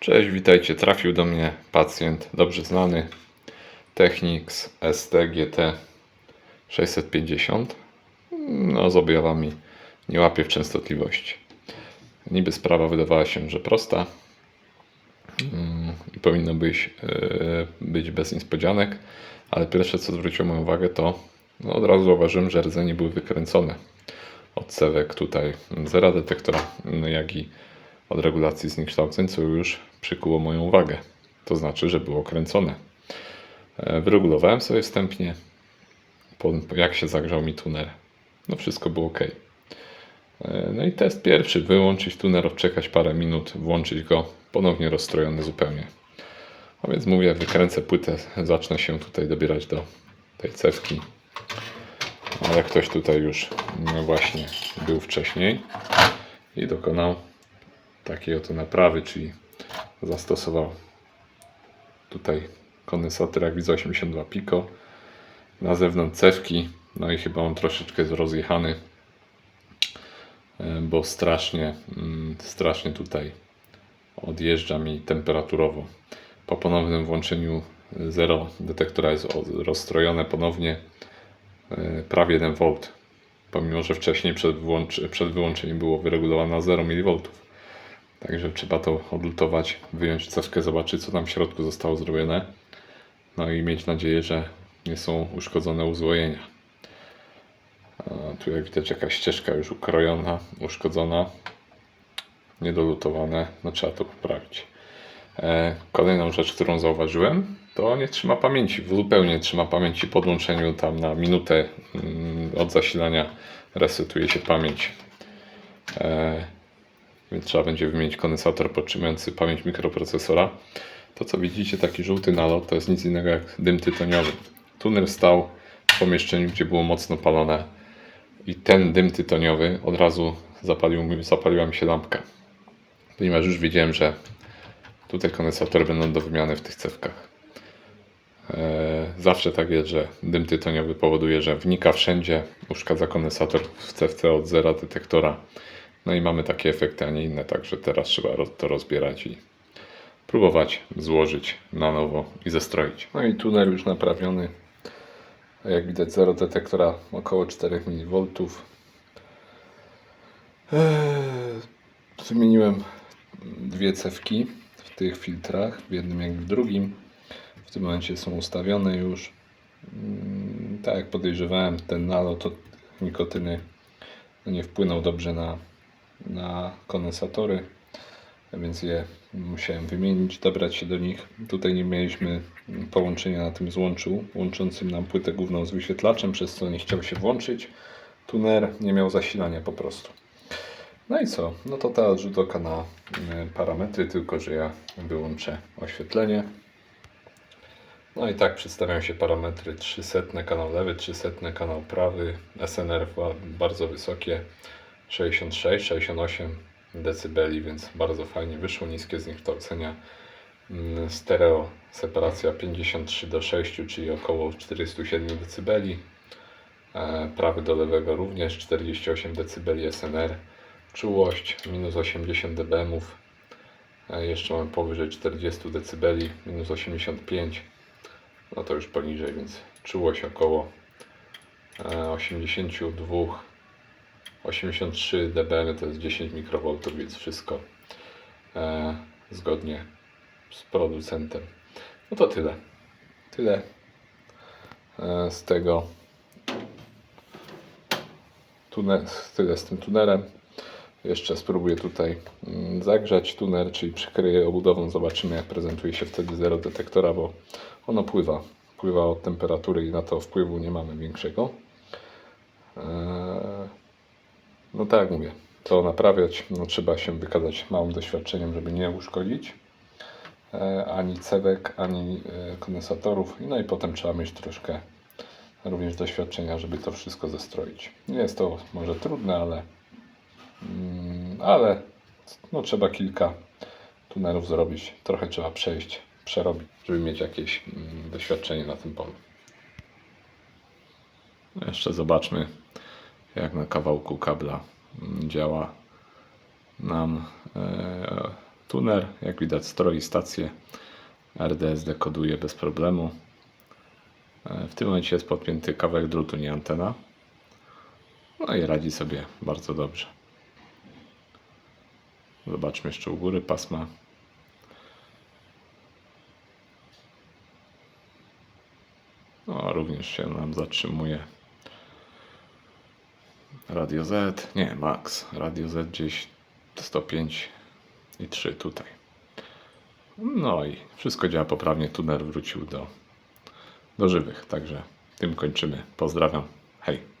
Cześć, witajcie. Trafił do mnie pacjent dobrze znany, Technics ST-GT 650. No, z objawami nie łapie w częstotliwości. Niby sprawa wydawała się, że prosta i powinno być bez niespodzianek, ale pierwsze co zwróciło moją uwagę to od razu zauważyłem, że rdzenie były wykręcone od cewek tutaj zera detektora, jak i od regulacji zniekształceń, co już przykuło moją uwagę. To znaczy, że było kręcone. Wyregulowałem sobie wstępnie, jak się zagrzał mi tuner. No wszystko było ok. No i test pierwszy, wyłączyć tuner, odczekać parę minut, włączyć go, ponownie rozstrojony zupełnie. A więc mówię, wykręcę płytę, zacznę się tutaj dobierać do tej cewki. Ale ktoś tutaj już właśnie był wcześniej i dokonał takiej oto naprawy, czyli zastosował tutaj kondensator, jak widzę, 82 pico na zewnątrz cewki. No i chyba on troszeczkę jest rozjechany, bo strasznie tutaj odjeżdża mi temperaturowo. Po ponownym włączeniu zero detektora jest rozstrojone ponownie prawie 1 V, pomimo że wcześniej przed wyłączeniem było wyregulowane na 0 mV. Także trzeba to odlutować, wyjąć cewkę, zobaczyć co tam w środku zostało zrobione. No i mieć nadzieję, że nie są uszkodzone uzłojenia. Tu jak widać jakaś ścieżka już ukrojona, uszkodzona, niedolutowane, no trzeba to poprawić. Kolejną rzecz, którą zauważyłem, to nie trzyma pamięci, zupełnie nie trzyma pamięci. Po podłączeniu tam na minutę od zasilania resetuje się pamięć. Więc trzeba będzie wymienić kondensator podtrzymujący pamięć mikroprocesora. To co widzicie, taki żółty nalot, to jest nic innego jak dym tytoniowy. Tuner stał w pomieszczeniu, gdzie było mocno palone i ten dym tytoniowy od razu zapaliła mi się lampka. Ponieważ już wiedziałem, że tutaj kondensatory będą do wymiany w tych cewkach. Zawsze tak jest, że dym tytoniowy powoduje, że wnika wszędzie, uszkadza kondensator w cewce od zera detektora. No i mamy takie efekty, a nie inne, także teraz trzeba to rozbierać i próbować złożyć na nowo i zestroić. No i tuner już naprawiony. Jak widać, zero detektora około 4 mV. Wymieniłem dwie cewki w tych filtrach, w jednym jak i w drugim. W tym momencie są ustawione już. Tak jak podejrzewałem, ten nalot od nikotyny nie wpłynął dobrze na kondensatory, więc je musiałem wymienić, dobrać się do nich. Tutaj nie mieliśmy połączenia na tym złączu łączącym nam płytę główną z wyświetlaczem, przez co nie chciał się włączyć. Tuner nie miał zasilania po prostu. No i co? No to ta rzut oka na parametry, tylko że ja wyłączę oświetlenie. No i tak przedstawiają się parametry: 300 kanał lewy, 300 kanał prawy, SNR bardzo wysokie, 66-68 dB, więc bardzo fajnie wyszło, niskie zniekształcenia. Stereo separacja 53:6, czyli około 407 dB. Prawy do lewego również 48 dB SNR. Czułość minus 80 dB. Jeszcze mam powyżej 40 dB, minus 85. No to już poniżej, więc czułość około 83 dB, to jest 10 mikrovoltów, więc wszystko zgodnie z producentem. No to tyle. Tyle z tego. Tyle z tym tunerem. Jeszcze spróbuję tutaj zagrzać tuner, czyli przykryję obudową. Zobaczymy, jak prezentuje się wtedy zero detektora, bo ono pływa od temperatury i na to wpływu nie mamy większego. No tak jak mówię, to naprawiać trzeba się wykazać małym doświadczeniem, żeby nie uszkodzić ani cewek, ani kondensatorów. No i potem trzeba mieć troszkę również doświadczenia, żeby to wszystko zestroić. Nie jest to może trudne, ale no, trzeba kilka tunerów zrobić. Trochę trzeba przerobić, żeby mieć jakieś doświadczenie na tym polu. Jeszcze zobaczmy, jak na kawałku kabla działa nam tuner. Jak widać stroi stację. RDS dekoduje bez problemu. W tym momencie jest podpięty kawałek drutu, nie antena. No i radzi sobie bardzo dobrze. Zobaczmy jeszcze u góry pasma. No, również się nam zatrzymuje. Radio Z, nie, Max. Radio Z gdzieś 105,3 tutaj. No i wszystko działa poprawnie. Tuner wrócił do żywych. Także tym kończymy. Pozdrawiam. Hej.